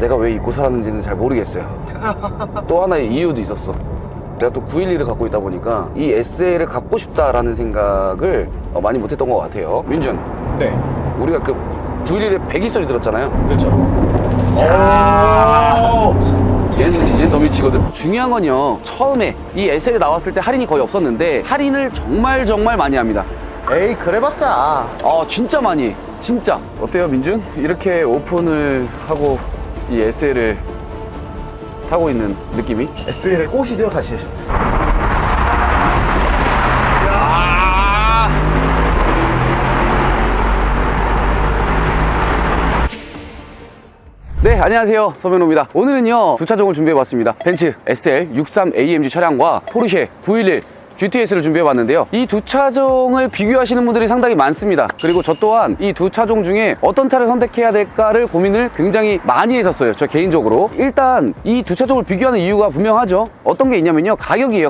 내가 왜 잊고 살았는지는 잘 모르겠어요. 또 하나의 이유도 있었어. 내가 또 911을 갖고 있다 보니까 이 SL을 갖고 싶다라는 생각을 많이 못했던 것 같아요. 민준, 네. 우리가 그 911의 배기 소리 들었잖아요. 그렇죠. 얘는 더 미치거든. 중요한 건요, 처음에 이 SL이 나왔을 때 할인이 거의 없었는데 할인을 정말 많이 합니다. 에이, 그래봤자. 진짜 많이 해. 진짜. 어때요, 민준? 이렇게 오픈을 하고 이 SL을 타고 있는 느낌이? SL의 꽃이죠, 사실. 네, 안녕하세요, 서명호입니다. 오늘은요, 두 차종을 준비해봤습니다. 벤츠 SL 63 AMG 차량과 포르쉐 911 GTS를 준비해봤는데요. 이 두 차종을 비교하시는 분들이 상당히 많습니다. 그리고 저 또한 이 두 차종 중에 어떤 차를 선택해야 될까를 고민을 굉장히 많이 했었어요, 저 개인적으로. 일단 이 두 차종을 비교하는 이유가 분명하죠. 어떤 게 있냐면요, 가격이에요.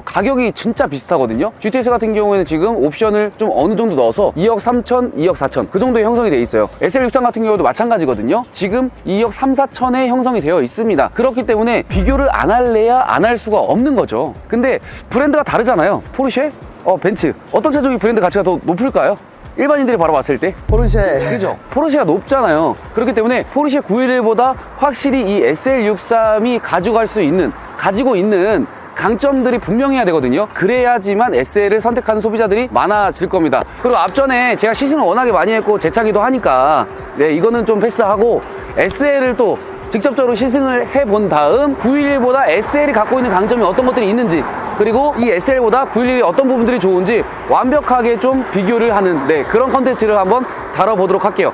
가격이 진짜 비슷하거든요. GTS 같은 경우에는 지금 옵션을 좀 어느 정도 넣어서 2억 3천, 2억 4천 그 정도에 형성이 돼 있어요. SL63 같은 경우도 마찬가지거든요. 지금 2억 3, 4천에 형성이 되어 있습니다. 그렇기 때문에 비교를 안 할래야 안 할 수가 없는 거죠. 근데 브랜드가 다르잖아요. 포르쉐, 벤츠, 어떤 차종이 브랜드 가치가 더 높을까요? 일반인들이 바로 봤을 때 포르쉐. 그죠? 포르쉐가 높잖아요. 그렇기 때문에 포르쉐 911보다 확실히 이 SL63이 가지고 있는 강점들이 분명해야 되거든요. 그래야지만 SL을 선택하는 소비자들이 많아질 겁니다. 그리고 앞전에 제가 시승을 워낙에 많이 했고 제 차기도 하니까 이거는 좀 패스하고 SL을 또 직접적으로 시승을 해본 다음 911보다 SL이 갖고 있는 강점이 어떤 것들이 있는지, 그리고 이 SL보다 911이 어떤 부분들이 좋은지 완벽하게 좀 비교를 하는 그런 컨텐츠를 한번 다뤄보도록 할게요.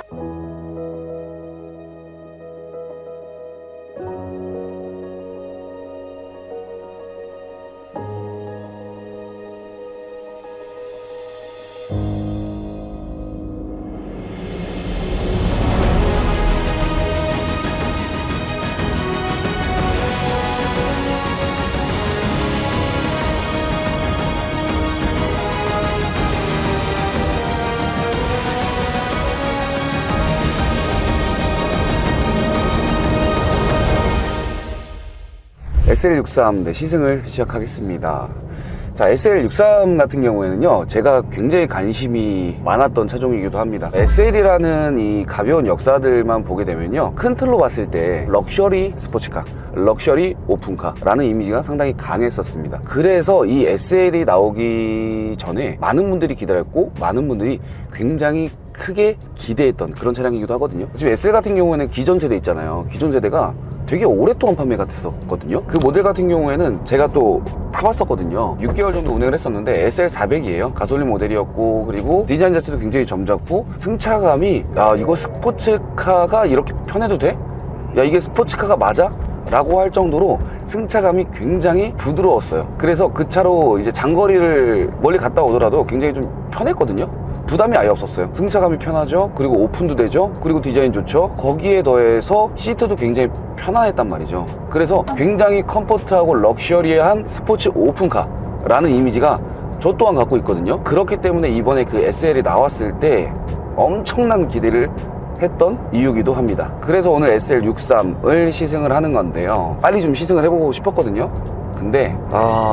SL63 시승을 시작하겠습니다. 자, SL63 같은 경우에는요, 제가 굉장히 관심이 많았던 차종이기도 합니다. SL이라는 이 가벼운 역사들만 보게 되면요, 큰 틀로 봤을 때 럭셔리 스포츠카, 럭셔리 오픈카라는 이미지가 상당히 강했었습니다. 그래서 이 SL이 나오기 전에 많은 분들이 기다렸고 많은 분들이 굉장히 크게 기대했던 그런 차량이기도 하거든요. 지금 SL 같은 경우에는 기존 세대 있잖아요. 기존 세대가 되게 오랫동안 판매가 됐었거든요. 그 모델 같은 경우에는 제가 또 타봤었거든요. 6개월 정도 운행을 했었는데 SL400이에요. 가솔린 모델이었고, 그리고 디자인 자체도 굉장히 점잖고, 승차감이 이거 스포츠카가 이렇게 편해도 돼? 야, 이게 스포츠카가 맞아? 라고 할 정도로 승차감이 굉장히 부드러웠어요. 그래서 그 차로 이제 장거리를 멀리 갔다 오더라도 굉장히 좀 편했거든요. 부담이 아예 없었어요. 승차감이 편하죠. 그리고 오픈도 되죠. 그리고 디자인 좋죠. 거기에 더해서 시트도 굉장히 편안했단 말이죠. 그래서 굉장히 컴포트하고 럭셔리한 스포츠 오픈카라는 이미지가 저 또한 갖고 있거든요. 그렇기 때문에 이번에 그 SL이 나왔을 때 엄청난 기대를 했던 이유기도 합니다. 그래서 오늘 SL63을 시승을 하는 건데요, 빨리 좀 시승을 해보고 싶었거든요. 근데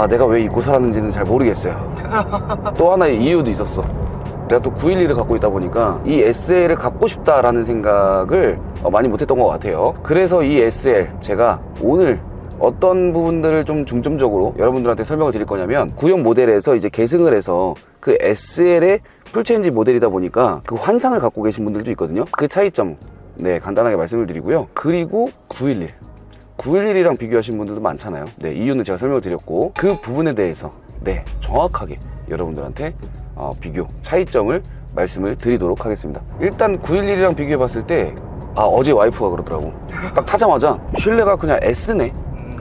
내가 왜 잊고 살았는지는 잘 모르겠어요. 또 하나의 이유도 있었어. 내가 또 911을 갖고 있다 보니까 이 SL을 갖고 싶다라는 생각을 많이 못했던 것 같아요. 그래서 이 SL 제가 오늘 어떤 부분들을 좀 중점적으로 여러분들한테 설명을 드릴 거냐면, 구형 모델에서 이제 계승을 해서 그 SL의 풀체인지 모델이다 보니까 그 환상을 갖고 계신 분들도 있거든요. 그 차이점 간단하게 말씀을 드리고요. 그리고 911이랑 비교하신 분들도 많잖아요. 이유는 제가 설명을 드렸고, 그 부분에 대해서 정확하게 여러분들한테 비교, 차이점을 말씀을 드리도록 하겠습니다. 일단 911이랑 비교해 봤을 때 어제 와이프가 그러더라고. 딱 타자마자 실내가 그냥 S네,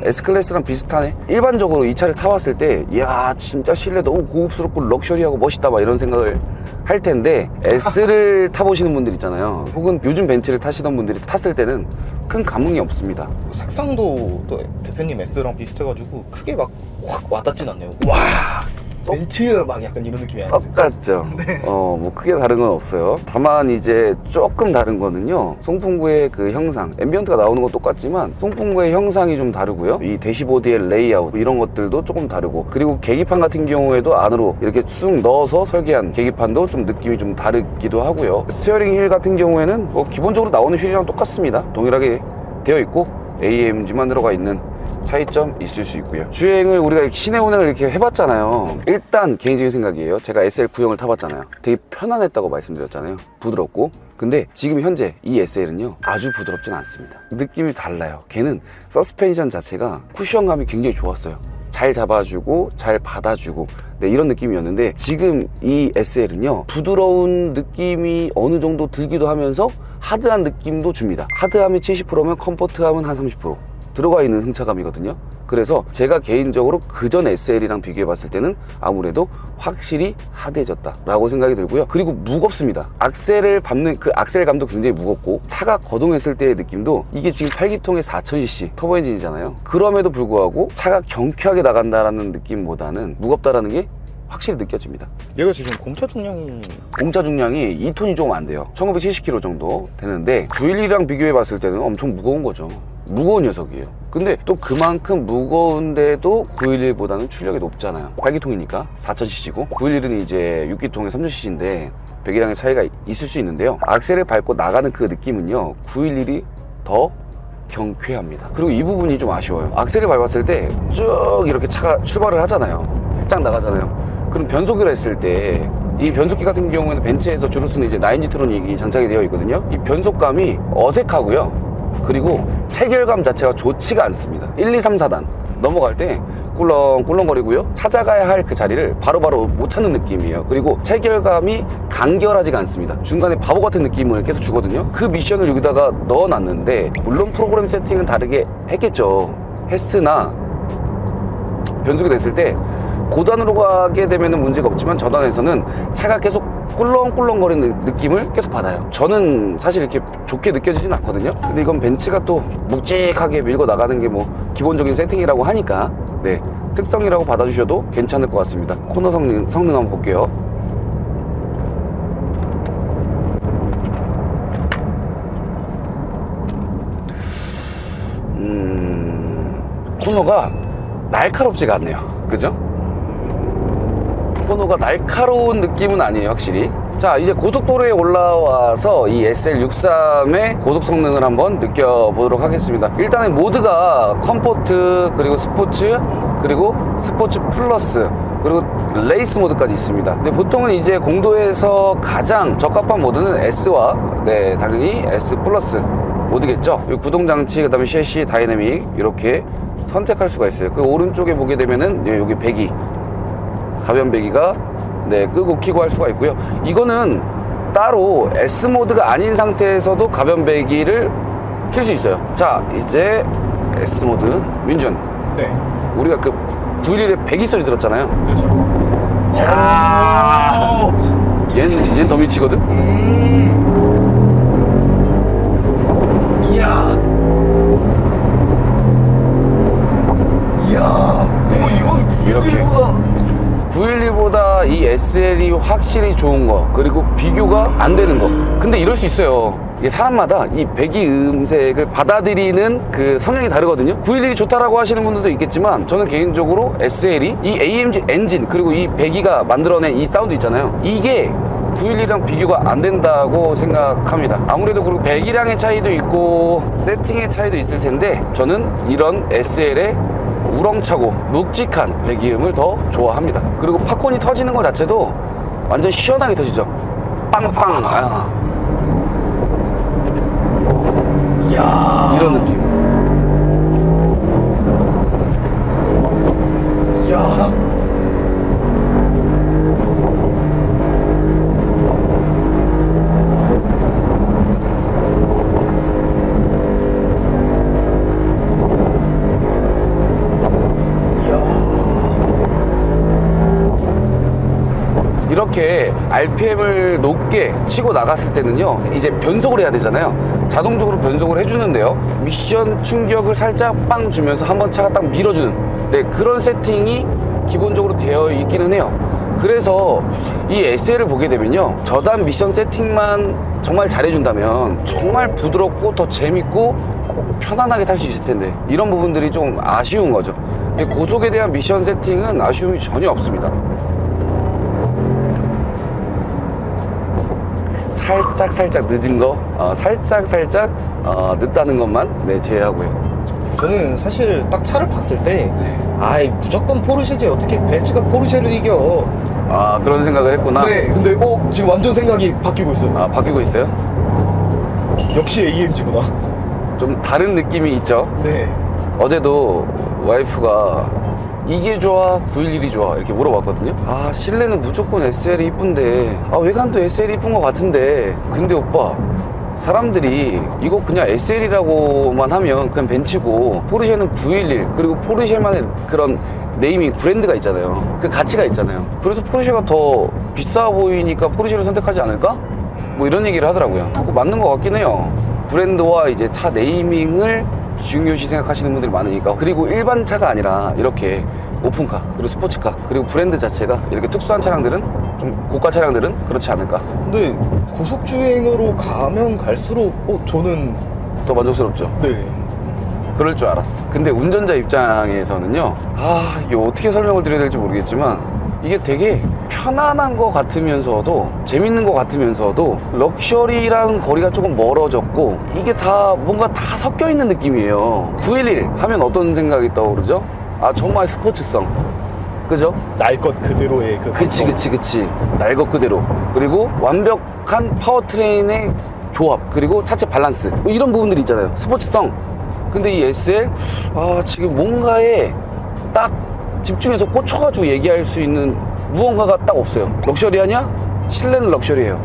S클래스랑 비슷하네. 일반적으로 이 차를 타봤을 때 이야, 진짜 실내 너무 고급스럽고 럭셔리하고 멋있다 막 이런 생각을 할 텐데, S를 타보시는 분들 있잖아요. 혹은 요즘 벤츠를 타시던 분들이 탔을 때는 큰 감흥이 없습니다. 색상도 또 대표님 S랑 비슷해가지고 크게 막 확 와닿진 않네요. 와, 벤츠 막 약간 이런 느낌이 아니에요? 똑같죠. 뭐 크게 다른 건 없어요. 다만 이제 조금 다른 거는요. 송풍구의 그 형상, 앰비언트가 나오는 건 똑같지만 송풍구의 형상이 좀 다르고요. 이 대시보드의 레이아웃 이런 것들도 조금 다르고, 그리고 계기판 같은 경우에도 안으로 이렇게 쑥 넣어서 설계한 계기판도 좀 느낌이 좀 다르기도 하고요. 스티어링 휠 같은 경우에는 뭐 기본적으로 나오는 휠이랑 똑같습니다. 동일하게 되어 있고 AMG만 들어가 있는 차이점 있을 수 있고요. 주행을 우리가 시내 운행을 이렇게 해봤잖아요. 일단 개인적인 생각이에요. 제가 SL9형을 타봤잖아요. 되게 편안했다고 말씀드렸잖아요. 부드럽고. 근데 지금 현재 이 SL은요 아주 부드럽진 않습니다. 느낌이 달라요. 걔는 서스펜션 자체가 쿠션감이 굉장히 좋았어요. 잘 잡아주고 잘 받아주고, 네, 이런 느낌이었는데 지금 이 SL은요 부드러운 느낌이 어느 정도 들기도 하면서 하드한 느낌도 줍니다. 하드함이 70%면 컴포트함은 한 30% 들어가 있는 승차감이거든요. 그래서 제가 개인적으로 그전 SL이랑 비교해 봤을 때는 아무래도 확실히 하드해졌다 라고 생각이 들고요. 그리고 무겁습니다. 악셀을 밟는 그 악셀감도 굉장히 무겁고, 차가 거동했을 때의 느낌도, 이게 지금 8기통의 4000cc 터보 엔진이잖아요. 그럼에도 불구하고 차가 경쾌하게 나간다라는 느낌보다는 무겁다라는 게 확실히 느껴집니다. 얘가 지금 공차 중량이 공차 중량이 2톤이 조금 안 돼요. 1970kg 정도 되는데 911이랑 비교해 봤을 때는 엄청 무거운 거죠. 무거운 녀석이에요. 근데 또 그만큼 무거운데도 911보다는 출력이 높잖아요. 8기통이니까 4000cc고 911은 이제 6기통의 3000cc인데 배기량의 차이가 있을 수 있는데요. 악셀을 밟고 나가는 그 느낌은요 911이 더 경쾌합니다. 그리고 이 부분이 좀 아쉬워요. 악셀을 밟았을 때 쭉 이렇게 차가 출발을 하잖아요. 쫙 나가잖아요. 그럼 변속을 했을 때 이 변속기 같은 경우에는 벤츠에서 주로 쓰는 이제 9G 트로닉이 장착이 되어 있거든요. 이 변속감이 어색하고요. 그리고 체결감 자체가 좋지가 않습니다. 1, 2, 3, 4단 넘어갈 때 꿀렁꿀렁거리고요. 찾아가야 할 그 자리를 바로바로 못 찾는 느낌이에요. 그리고 체결감이 간결하지가 않습니다. 중간에 바보 같은 느낌을 계속 주거든요. 그 미션을 여기다가 넣어놨는데, 물론 프로그램 세팅은 다르게 했겠죠. 했으나 변속이 됐을 때 고단으로 가게 되면 문제가 없지만 저단에서는 차가 계속 꿀렁꿀렁거리는 느낌을 계속 받아요. 저는 사실 이렇게 좋게 느껴지진 않거든요. 근데 이건 벤츠가 또 묵직하게 밀고 나가는 게 뭐 기본적인 세팅이라고 하니까, 네, 특성이라고 받아주셔도 괜찮을 것 같습니다. 코너 성능 한번 볼게요. 코너가 날카롭지가 않네요. 그죠? 코너가 날카로운 느낌은 아니에요, 확실히. 자, 이제 고속도로에 올라와서 이 SL63의 고속 성능을 한번 느껴보도록 하겠습니다. 일단은 모드가 컴포트, 그리고 스포츠, 그리고 스포츠 플러스, 그리고 레이스 모드까지 있습니다. 근데 보통은 이제 공도에서 가장 적합한 모드는 S와, 네, 당연히 S 플러스 모드겠죠. 이 구동장치, 그 다음에 셰시, 다이내믹 이렇게 선택할 수가 있어요. 그 오른쪽에 보게 되면은 여기 배기, 가변 배기가, 네, 끄고 켜고 할 수가 있고요. 이거는 따로 S 모드가 아닌 상태에서도 가변 배기를 켤 수 있어요. 자, 이제 S 모드. 민준, 네, 우리가 그 911의 배기 소리 들었잖아요. 그렇죠. 자, 얘는 더 미치거든. 이야, 이건 이렇게 911보다 이 SL이 확실히 좋은 거, 그리고 비교가 안 되는 거. 근데 이럴 수 있어요. 이게 사람마다 이 배기 음색을 받아들이는 그 성향이 다르거든요. 911이 좋다라고 하시는 분들도 있겠지만, 저는 개인적으로 SL이 이 AMG 엔진, 그리고 이 배기가 만들어낸 이 사운드 있잖아요. 이게 911이랑 비교가 안 된다고 생각합니다. 아무래도 그리고 배기량의 차이도 있고 세팅의 차이도 있을 텐데, 저는 이런 SL의 우렁차고 묵직한 배기음을 더 좋아합니다. 그리고 팝콘이 터지는 것 자체도 완전 시원하게 터지죠. 빵빵. 이야, 이런 느낌. 이야. 이렇게 RPM을 높게 치고 나갔을 때는요, 이제 변속을 해야 되잖아요. 자동적으로 변속을 해주는데요, 미션 충격을 살짝 빵 주면서 한번 차가 딱 밀어주는, 네, 그런 세팅이 기본적으로 되어 있기는 해요. 그래서 이 SL을 보게 되면요, 저단 미션 세팅만 정말 잘해준다면 정말 부드럽고 더 재밌고 편안하게 탈 수 있을 텐데, 이런 부분들이 좀 아쉬운 거죠. 근데 고속에 대한 미션 세팅은 아쉬움이 전혀 없습니다. 살짝 늦은 거, 살짝 늦다는 것만 제외하고요. 저는 사실 딱 차를 봤을 때 네. 아이 무조건 포르쉐지 어떻게 벤츠가 포르쉐를 이겨. 그런 생각을 했구나. 네, 근데 지금 완전 생각이 바뀌고 있어요. 바뀌고 있어요? 역시 AMG구나. 좀 다른 느낌이 있죠. 네. 어제도 와이프가 이게 좋아 911이 좋아 이렇게 물어봤거든요. 실내는 무조건 SL이 이쁜데 외관도 SL이 이쁜 것 같은데, 근데 오빠, 사람들이 이거 그냥 SL이라고만 하면 그냥 벤츠고, 포르쉐는 911, 그리고 포르쉐만의 그런 네이밍 브랜드가 있잖아요. 그 가치가 있잖아요. 그래서 포르쉐가 더 비싸 보이니까 포르쉐를 선택하지 않을까? 뭐 이런 얘기를 하더라고요. 그거 맞는 것 같긴 해요. 브랜드와 이제 차 네이밍을 중요시 생각하시는 분들이 많으니까. 그리고 일반 차가 아니라 이렇게 오픈카, 그리고 스포츠카, 그리고 브랜드 자체가 이렇게 특수한 차량들은, 좀 고가 차량들은 그렇지 않을까. 근데 고속주행으로 가면 갈수록 저는 더 만족스럽죠. 네. 그럴 줄 알았어. 근데 운전자 입장에서는요, 이게 어떻게 설명을 드려야 될지 모르겠지만, 이게 되게 편안한 것 같으면서도 재밌는 것 같으면서도 럭셔리랑 거리가 조금 멀어졌고, 이게 다 뭔가 다 섞여 있는 느낌이에요. 911 하면 어떤 생각이 떠오르죠? 정말 스포츠성, 그죠? 날 것 그대로의 그치. 날 것 그대로. 그리고 완벽한 파워트레인의 조합, 그리고 차체 밸런스, 뭐 이런 부분들이 있잖아요. 스포츠성. 근데 이 SL 지금 뭔가에 딱 집중해서 꽂혀가지고 얘기할 수 있는 무언가가 딱 없어요. 럭셔리하냐? 실내는 럭셔리해요.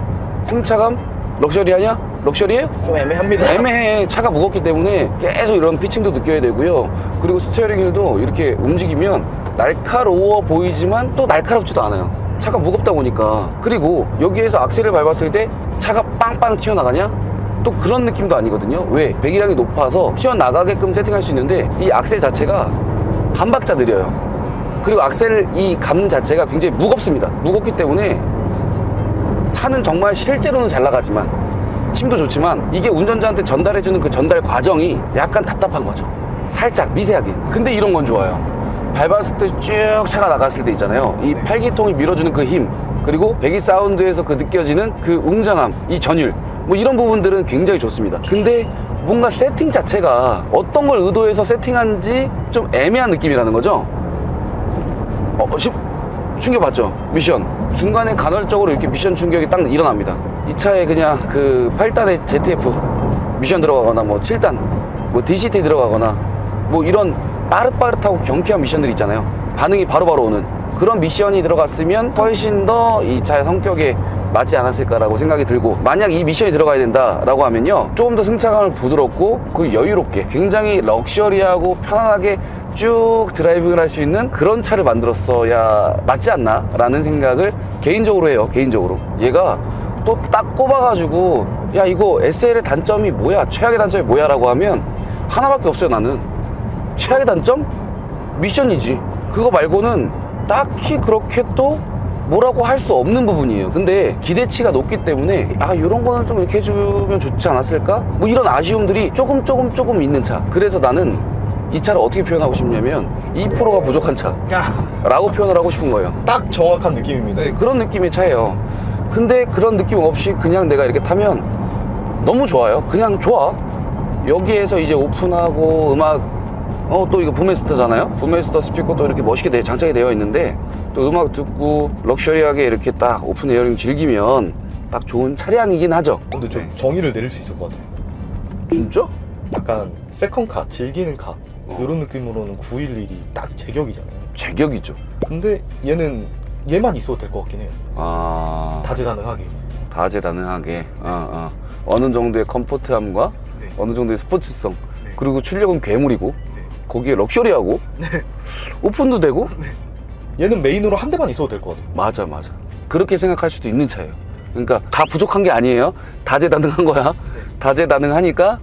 승차감? 럭셔리하냐? 럭셔리해요? 좀 애매합니다. 애매해. 차가 무겁기 때문에 계속 이런 피칭도 느껴야 되고요. 그리고 스티어링 휠도 이렇게 움직이면 날카로워 보이지만 또 날카롭지도 않아요. 차가 무겁다 보니까. 그리고 여기에서 악셀을 밟았을 때 차가 빵빵 튀어나가냐? 또 그런 느낌도 아니거든요. 왜? 배기량이 높아서 튀어나가게끔 세팅할 수 있는데, 이 악셀 자체가 반박자 느려요. 그리고 악셀 이 감 자체가 굉장히 무겁습니다. 무겁기 때문에 차는 정말 실제로는 잘 나가지만, 힘도 좋지만, 이게 운전자한테 전달해주는 그 전달 과정이 약간 답답한 거죠. 살짝 미세하게. 근데 이런 건 좋아요. 밟았을 때 쭉 차가 나갔을 때 있잖아요. 이 팔기통이 밀어주는 그 힘, 그리고 배기 사운드에서 그 느껴지는 그 웅장함, 이 전율, 뭐 이런 부분들은 굉장히 좋습니다. 근데 뭔가 세팅 자체가 어떤 걸 의도해서 세팅한지 좀 애매한 느낌이라는 거죠. 충격받죠? 미션 중간에 간헐적으로 이렇게 미션 충격이 딱 일어납니다. 이 차에 그냥 그 8단의 ZF 미션 들어가거나, 뭐 7단 뭐 DCT 들어가거나, 뭐 이런 빠릇빠릇하고 경쾌한 미션들이 있잖아요. 반응이 바로바로 오는 그런 미션이 들어갔으면 훨씬 더 이 차의 성격에 맞지 않았을까라고 생각이 들고, 만약 이 미션이 들어가야 된다라고 하면요, 조금 더 승차감을 부드럽고 그 여유롭게 굉장히 럭셔리하고 편안하게 쭉 드라이빙을 할 수 있는 그런 차를 만들었어야 맞지 않나 라는 생각을 개인적으로 해요. 개인적으로 얘가 또 딱 꼽아가지고 야 이거 SL의 단점이 뭐야, 최악의 단점이 뭐야 라고 하면 하나밖에 없어요. 나는 최악의 단점? 미션이지. 그거 말고는 딱히 그렇게 또 뭐라고 할 수 없는 부분이에요. 근데 기대치가 높기 때문에 이런 거는 좀 이렇게 해주면 좋지 않았을까? 뭐 이런 아쉬움들이 조금 있는 차. 그래서 나는 이 차를 어떻게 표현하고 싶냐면 2%가 부족한 차라고 표현을 하고 싶은 거예요. 딱 정확한 느낌입니다. 네, 그런 느낌의 차예요. 근데 그런 느낌 없이 그냥 내가 이렇게 타면 너무 좋아요. 그냥 좋아. 여기에서 이제 오픈하고 음악, 또 이거 부메스터잖아요. 부메스터 스피커도 이렇게 멋있게 장착이 되어 있는데, 또 음악 듣고 럭셔리하게 이렇게 딱 오픈 에어링 즐기면 딱 좋은 차량이긴 하죠. 근데 좀 네. 정의를 내릴 수 있을 것 같아요. 진짜? 약간 세컨카, 즐기는 카 이런 느낌으로는 911이 딱 제격이잖아요. 제격이죠. 근데 얘만 있어도 될 것 같긴 해요. 다재다능하게. 다재다능하게. 어느 정도의 컴포트함과 네. 어느 정도의 스포츠성, 네. 그리고 출력은 괴물이고, 네. 거기에 럭셔리하고, 오픈도 되고. 얘는 메인으로 한 대만 있어도 될 것 같아요. 맞아. 그렇게 생각할 수도 있는 차예요. 그러니까 다 부족한 게 아니에요. 다재다능한 거야. 다재다능하니까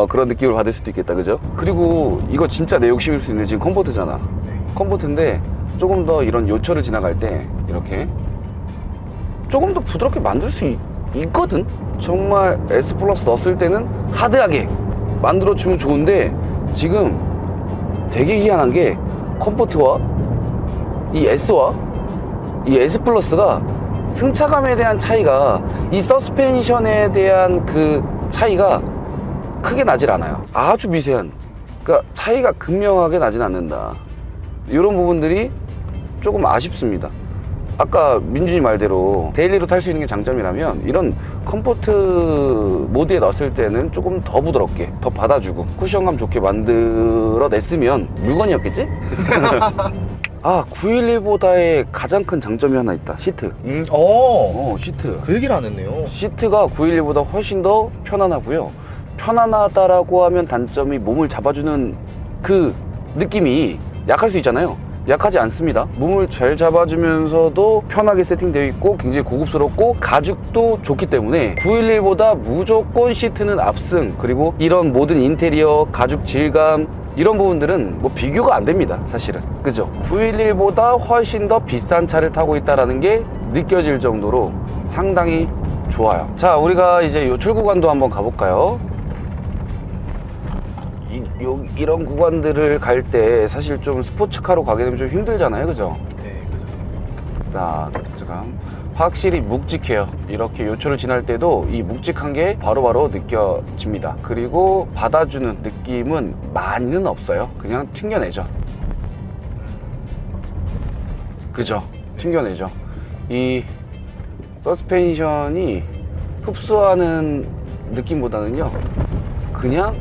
그런 느낌을 받을 수도 있겠다, 그죠? 그리고 이거 진짜 내 욕심일 수 있는데, 지금 컴포트잖아. 컴포트인데 조금 더 이런 요철을 지나갈 때 이렇게 조금 더 부드럽게 만들 수 있거든. 정말 S 플러스 넣었을 때는 하드하게 만들어주면 좋은데 지금 되게 희한한 게 컴포트와 이 S와 이 S 플러스가 승차감에 대한 차이가, 이 서스펜션에 대한 그 차이가 크게 나질 않아요. 아주 미세한, 그러니까 차이가 극명하게 나진 않는다. 이런 부분들이 조금 아쉽습니다. 아까 민준이 말대로 데일리로 탈 수 있는 게 장점이라면 이런 컴포트 모드에 넣었을 때는 조금 더 부드럽게, 더 받아주고 쿠션감 좋게 만들어냈으면 물건이었겠지? 아, 911보다의 가장 큰 장점이 하나 있다. 시트. 시트. 그 얘기를 안 했네요. 시트가 911보다 훨씬 더 편안하고요. 편안하다라고 하면 단점이 몸을 잡아주는 그 느낌이 약할 수 있잖아요. 약하지 않습니다. 몸을 잘 잡아주면서도 편하게 세팅되어 있고 굉장히 고급스럽고 가죽도 좋기 때문에 911보다 무조건 시트는 압승. 그리고 이런 모든 인테리어, 가죽 질감 이런 부분들은 뭐 비교가 안 됩니다, 사실은. 그죠? 911보다 훨씬 더 비싼 차를 타고 있다는 게 느껴질 정도로 상당히 좋아요. 자, 우리가 이제 요 출구간도 한번 가볼까요? 이런 구간들을 갈 때 사실 좀 스포츠카로 가게 되면 좀 힘들잖아요, 그죠? 네, 그죠. 자, 지금 확실히 묵직해요. 이렇게 요철을 지날 때도 이 묵직한 게 바로바로 느껴집니다. 그리고 받아주는 느낌은 많이는 없어요. 그냥 튕겨내죠. 그죠? 튕겨내죠. 이 서스펜션이 흡수하는 느낌보다는요, 그냥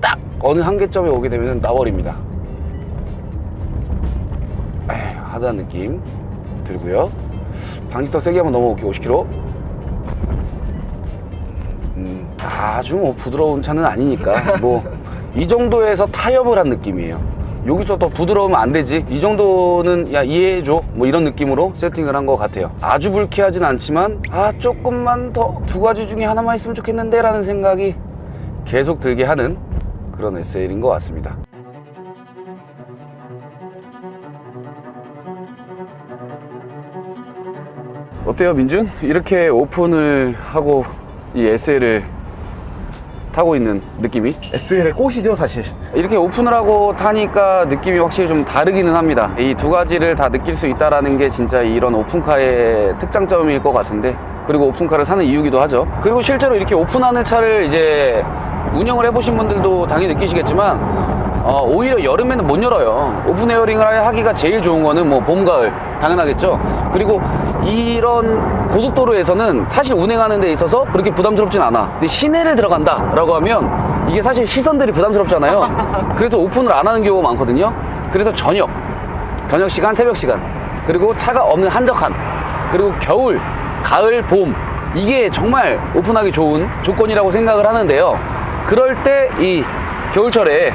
딱 어느 한계점에 오게 되면 나버립니다. 하드한 느낌 들고요. 방지 더 세게 한번 넘어볼게요. 50km. 아주 뭐 부드러운 차는 아니니까 뭐 이 정도에서 타협을 한 느낌이에요. 여기서 더 부드러우면 안 되지, 이 정도는 야 이해해줘, 뭐 이런 느낌으로 세팅을 한 것 같아요. 아주 불쾌하진 않지만 조금만 더 두 가지 중에 하나만 있으면 좋겠는데 라는 생각이 계속 들게 하는 그런 SL인 것 같습니다. 어때요, 민준? 이렇게 오픈을 하고 이 SL을 타고 있는 느낌이? SL의 꽃이죠, 사실. 이렇게 오픈을 하고 타니까 느낌이 확실히 좀 다르기는 합니다. 이 두 가지를 다 느낄 수 있다는 게 진짜 이런 오픈카의 특장점일 것 같은데, 그리고 오픈카를 사는 이유기도 하죠. 그리고 실제로 이렇게 오픈하는 차를 이제 운영을 해보신 분들도 당연히 느끼시겠지만 오히려 여름에는 못 열어요. 오픈 에어링을 하기가 제일 좋은 거는 뭐 봄, 가을 당연하겠죠. 그리고 이런 고속도로에서는 사실 운행하는 데 있어서 그렇게 부담스럽진 않아. 근데 시내를 들어간다 라고 하면 이게 사실 시선들이 부담스럽잖아요. 그래서 오픈을 안 하는 경우가 많거든요. 그래서 저녁 시간, 새벽 시간, 그리고 차가 없는 한적한, 그리고 겨울, 가을, 봄, 이게 정말 오픈하기 좋은 조건이라고 생각을 하는데요. 그럴 때 이 겨울철에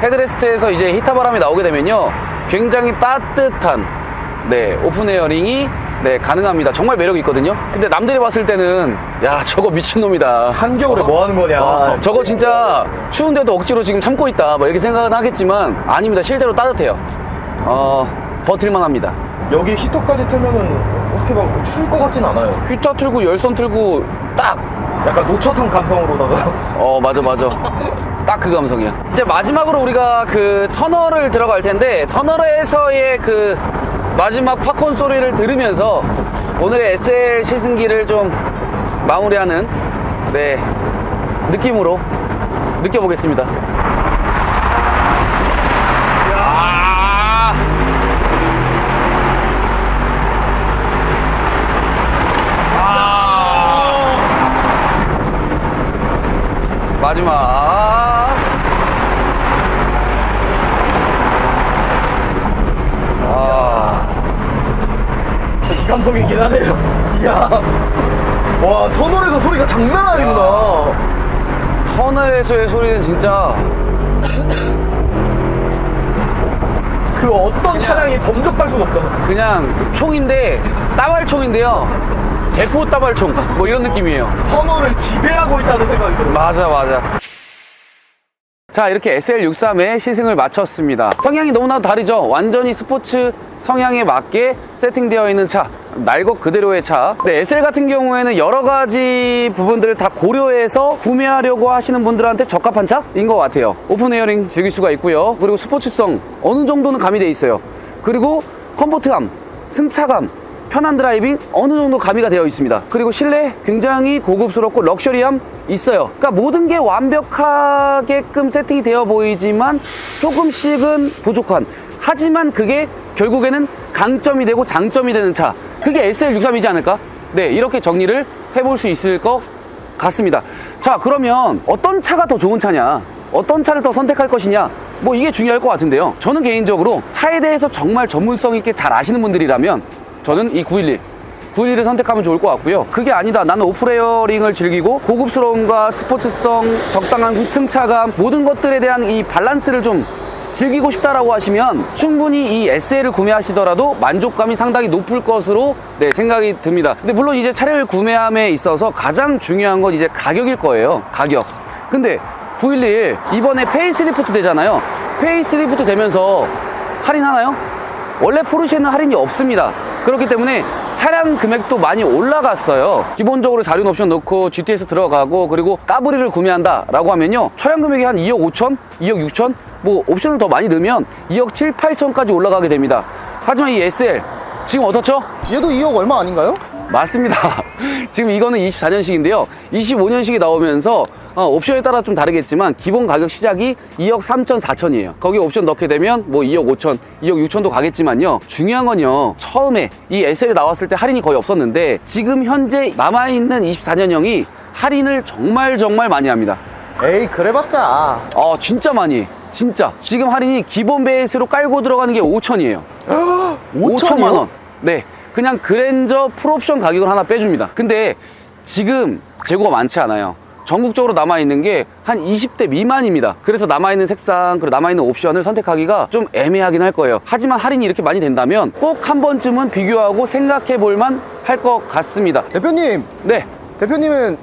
헤드레스트에서 이제 히터바람이 나오게 되면요, 굉장히 따뜻한 오픈 에어링이 가능합니다. 정말 매력이 있거든요. 근데 남들이 봤을 때는 야, 저거 미친놈이다, 한겨울에 뭐 하는 거냐. 저거 진짜 추운데도 억지로 지금 참고 있다, 뭐 이렇게 생각은 하겠지만 아닙니다. 실제로 따뜻해요. 버틸만 합니다. 여기 히터까지 틀면은 그렇게 막 추울 것 같진 않아요. 히터 틀고 열선 틀고 딱 약간 노처탕 감성으로다가. 맞아 딱 그 감성이야. 이제 마지막으로 우리가 그 터널을 들어갈 텐데, 터널에서의 그 마지막 팝콘 소리를 들으면서 오늘의 SL 시승기를 좀 마무리하는 느낌으로 느껴보겠습니다. 마지막 이 감성이긴 하네요. 이야. 와, 터널에서 소리가 장난 아니구나. 터널에서의 소리는 진짜 그 어떤 차량이 범접할 수는 없다. 그냥 총인데, 따발총인데요, 대포 따발총 뭐 이런 느낌이에요. 터널을 지배하고 있다는 생각이 들어요. 맞아 자, 이렇게 SL63의 시승을 마쳤습니다. 성향이 너무나도 다르죠. 완전히 스포츠 성향에 맞게 세팅되어 있는 차, 날 것 그대로의 차. 네, SL 같은 경우에는 여러 가지 부분들을 다 고려해서 구매하려고 하시는 분들한테 적합한 차인 것 같아요. 오픈 에어링 즐길 수가 있고요. 그리고 스포츠성 어느 정도는 가미되어 있어요. 그리고 컴포트함, 승차감, 편한 드라이빙 어느 정도 가미가 되어 있습니다. 그리고 실내 굉장히 고급스럽고 럭셔리함 있어요. 그러니까 모든 게 완벽하게끔 세팅이 되어 보이지만 조금씩은 부족한, 하지만 그게 결국에는 강점이 되고 장점이 되는 차, 그게 SL63이지 않을까? 네, 이렇게 정리를 해볼 수 있을 것 같습니다. 자, 그러면 어떤 차가 더 좋은 차냐, 어떤 차를 더 선택할 것이냐, 뭐 이게 중요할 것 같은데요. 저는 개인적으로 차에 대해서 정말 전문성 있게 잘 아시는 분들이라면 저는 이 911을 선택하면 좋을 것 같고요. 그게 아니다, 나는 오프레어링을 즐기고 고급스러움과 스포츠성, 적당한 승차감, 모든 것들에 대한 이 밸런스를 좀 즐기고 싶다라고 하시면 충분히 이 SL을 구매하시더라도 만족감이 상당히 높을 것으로 생각이 듭니다. 근데 물론 이제 차를 구매함에 있어서 가장 중요한 건 이제 가격일 거예요. 가격. 근데 911 이번에 페이스리프트 되잖아요. 페이스리프트 되면서 할인하나요? 원래 포르쉐는 할인이 없습니다. 그렇기 때문에 차량 금액도 많이 올라갔어요. 기본적으로 4륜 옵션 넣고 GTS 들어가고 그리고 까브리를 구매한다 라고 하면요, 차량 금액이 한 2억 5천, 2억 6천, 뭐 옵션을 더 많이 넣으면 2억 7, 8천까지 올라가게 됩니다. 하지만 이 SL 지금 어떻죠? 얘도 2억 얼마 아닌가요? 맞습니다. 지금 이거는 24년식인데요 25년식이 나오면서 옵션에 따라 좀 다르겠지만 기본 가격 시작이 2억 3천 4천이에요 거기 옵션 넣게 되면 뭐 2억 5천 2억 6천도 가겠지만요, 중요한 건요, 처음에 이 SL이 나왔을 때 할인이 거의 없었는데 지금 현재 남아있는 24년형이 할인을 정말 많이 합니다. 에이, 그래봤자. 진짜 많이, 진짜 지금 할인이 기본 베이스로 깔고 들어가는 게 5천이에요 5천만 원. 네, 그냥 그랜저 풀옵션 가격을 하나 빼줍니다. 근데 지금 재고가 많지 않아요. 전국적으로 남아있는 게 한 20대 미만입니다. 그래서 남아있는 색상, 그리고 남아있는 옵션을 선택하기가 좀 애매하긴 할 거예요. 하지만 할인이 이렇게 많이 된다면 꼭 한 번쯤은 비교하고 생각해 볼만 할 것 같습니다. 대표님, 네, 대표님은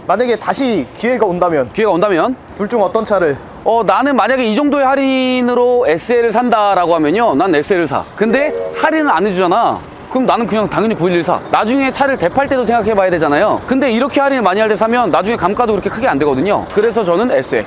만약에 다시 기회가 온다면 기회가 온다면 둘 중 어떤 차를? 나는 만약에 이 정도의 할인으로 SL을 산다라고 하면요, 난 SL을 사. 근데 할인을 안 해주잖아. 그럼 나는 그냥 당연히 911 사. 나중에 차를 대팔 때도 생각해 봐야 되잖아요. 근데 이렇게 할인을 많이 할 때 사면 나중에 감가도 그렇게 크게 안 되거든요. 그래서 저는 SL.